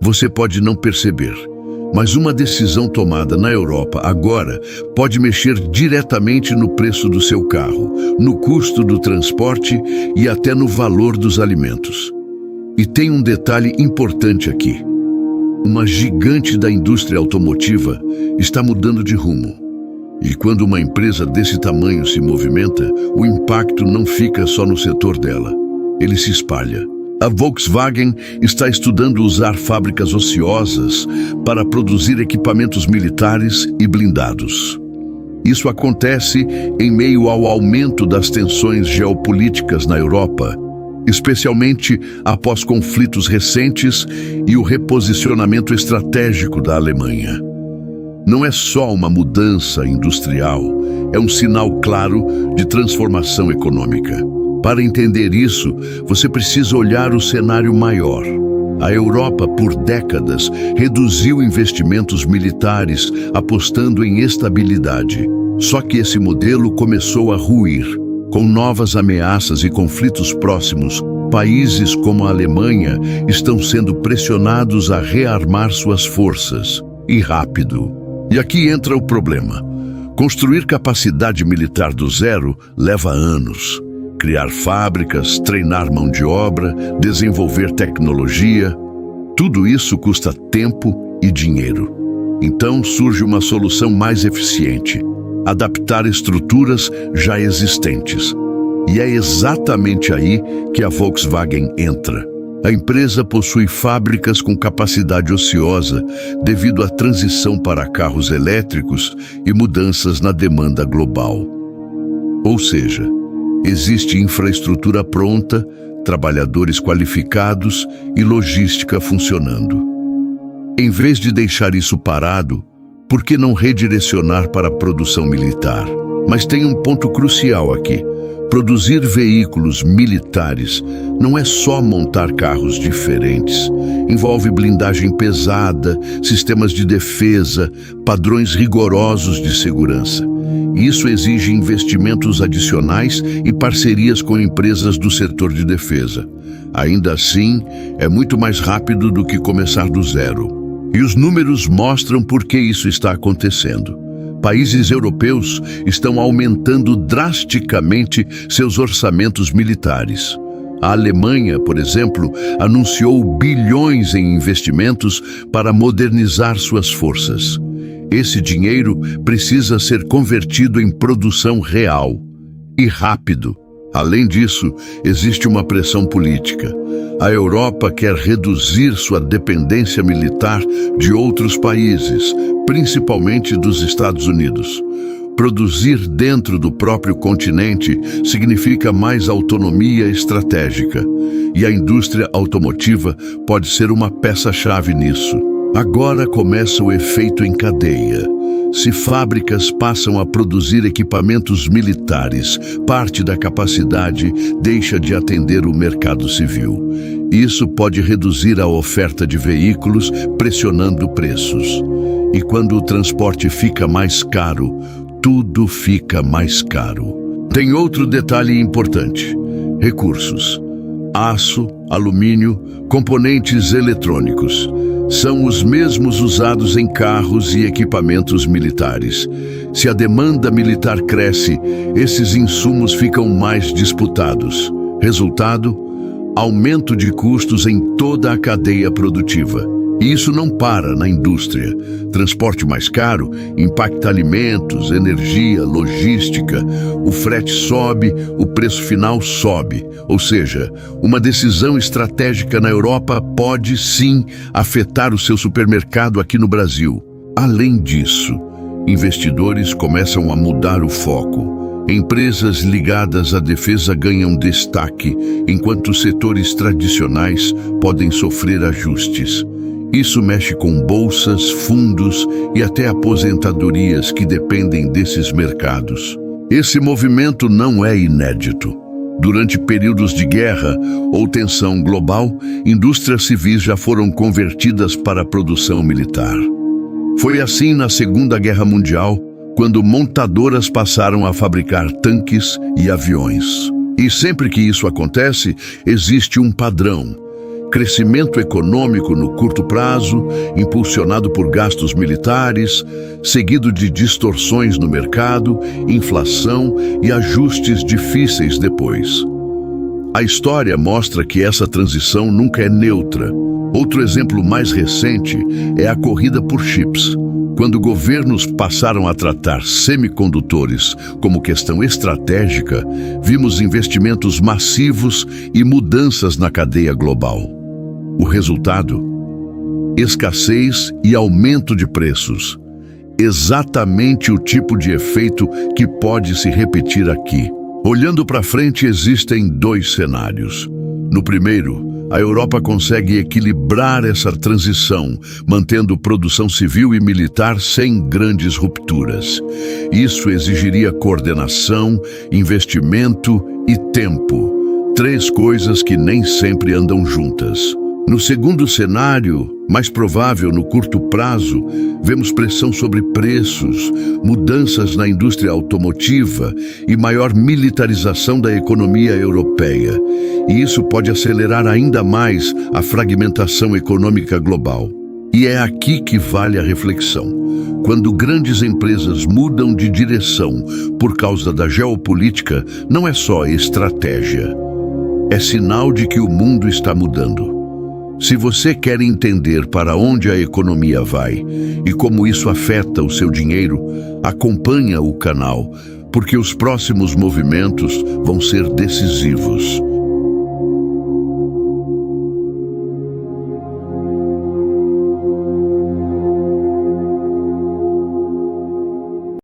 Você pode não perceber, mas uma decisão tomada na Europa agora pode mexer diretamente no preço do seu carro, no custo do transporte e até no valor dos alimentos. E tem um detalhe importante aqui. Uma gigante da indústria automotiva está mudando de rumo. E quando uma empresa desse tamanho se movimenta, o impacto não fica só no setor dela. Ele se espalha. A Volkswagen está estudando usar fábricas ociosas para produzir equipamentos militares e blindados. Isso acontece em meio ao aumento das tensões geopolíticas na Europa, especialmente após conflitos recentes e o reposicionamento estratégico da Alemanha. Não é só uma mudança industrial, é um sinal claro de transformação econômica. Para entender isso, você precisa olhar o cenário maior. A Europa, por décadas, reduziu investimentos militares, apostando em estabilidade. Só que esse modelo começou a ruir. Com novas ameaças e conflitos próximos, países como a Alemanha estão sendo pressionados a rearmar suas forças. E rápido. E aqui entra o problema. Construir capacidade militar do zero leva anos. Criar fábricas, treinar mão de obra, desenvolver tecnologia, tudo isso custa tempo e dinheiro. Então surge uma solução mais eficiente: adaptar estruturas já existentes. E é exatamente aí que a Volkswagen entra. A empresa possui fábricas com capacidade ociosa devido à transição para carros elétricos e mudanças na demanda global. Ou seja, existe infraestrutura pronta, trabalhadores qualificados e logística funcionando. Em vez de deixar isso parado, por que não redirecionar para a produção militar? Mas tem um ponto crucial aqui. Produzir veículos militares não é só montar carros diferentes. Envolve blindagem pesada, sistemas de defesa, padrões rigorosos de segurança. Isso exige investimentos adicionais e parcerias com empresas do setor de defesa. Ainda assim, é muito mais rápido do que começar do zero. E os números mostram por que isso está acontecendo. Países europeus estão aumentando drasticamente seus orçamentos militares. A Alemanha, por exemplo, anunciou bilhões em investimentos para modernizar suas forças. Esse dinheiro precisa ser convertido em produção real e rápido. Além disso, existe uma pressão política. A Europa quer reduzir sua dependência militar de outros países, principalmente dos Estados Unidos. Produzir dentro do próprio continente significa mais autonomia estratégica, e a indústria automotiva pode ser uma peça-chave nisso. Agora começa o efeito em cadeia. Se fábricas passam a produzir equipamentos militares, parte da capacidade deixa de atender o mercado civil. Isso pode reduzir a oferta de veículos, pressionando preços. E quando o transporte fica mais caro, tudo fica mais caro. Tem outro detalhe importante: recursos. Aço, alumínio, componentes eletrônicos. São os mesmos usados em carros e equipamentos militares. Se a demanda militar cresce, esses insumos ficam mais disputados. Resultado: aumento de custos em toda a cadeia produtiva. E isso não para na indústria. Transporte mais caro impacta alimentos, energia, logística. O frete sobe, o preço final sobe. Ou seja, uma decisão estratégica na Europa pode sim afetar o seu supermercado aqui no Brasil. Além disso, investidores começam a mudar o foco. Empresas ligadas à defesa ganham destaque, enquanto setores tradicionais podem sofrer ajustes. Isso mexe com bolsas, fundos e até aposentadorias que dependem desses mercados. Esse movimento não é inédito. Durante períodos de guerra ou tensão global, indústrias civis já foram convertidas para a produção militar. Foi assim na Segunda Guerra Mundial, quando montadoras passaram a fabricar tanques e aviões. E sempre que isso acontece, existe um padrão. Crescimento econômico no curto prazo, impulsionado por gastos militares, seguido de distorções no mercado, inflação e ajustes difíceis depois. A história mostra que essa transição nunca é neutra. Outro exemplo mais recente é a corrida por chips. Quando governos passaram a tratar semicondutores como questão estratégica, vimos investimentos massivos e mudanças na cadeia global. O resultado? Escassez e aumento de preços. Exatamente o tipo de efeito que pode se repetir aqui. Olhando para frente, existem dois cenários. No primeiro, a Europa consegue equilibrar essa transição, mantendo produção civil e militar sem grandes rupturas. Isso exigiria coordenação, investimento e tempo. Três coisas que nem sempre andam juntas. No segundo cenário, mais provável no curto prazo, vemos pressão sobre preços, mudanças na indústria automotiva e maior militarização da economia europeia. E isso pode acelerar ainda mais a fragmentação econômica global. E é aqui que vale a reflexão. Quando grandes empresas mudam de direção por causa da geopolítica, não é só estratégia. É sinal de que o mundo está mudando. Se você quer entender para onde a economia vai e como isso afeta o seu dinheiro, acompanha o canal, porque os próximos movimentos vão ser decisivos.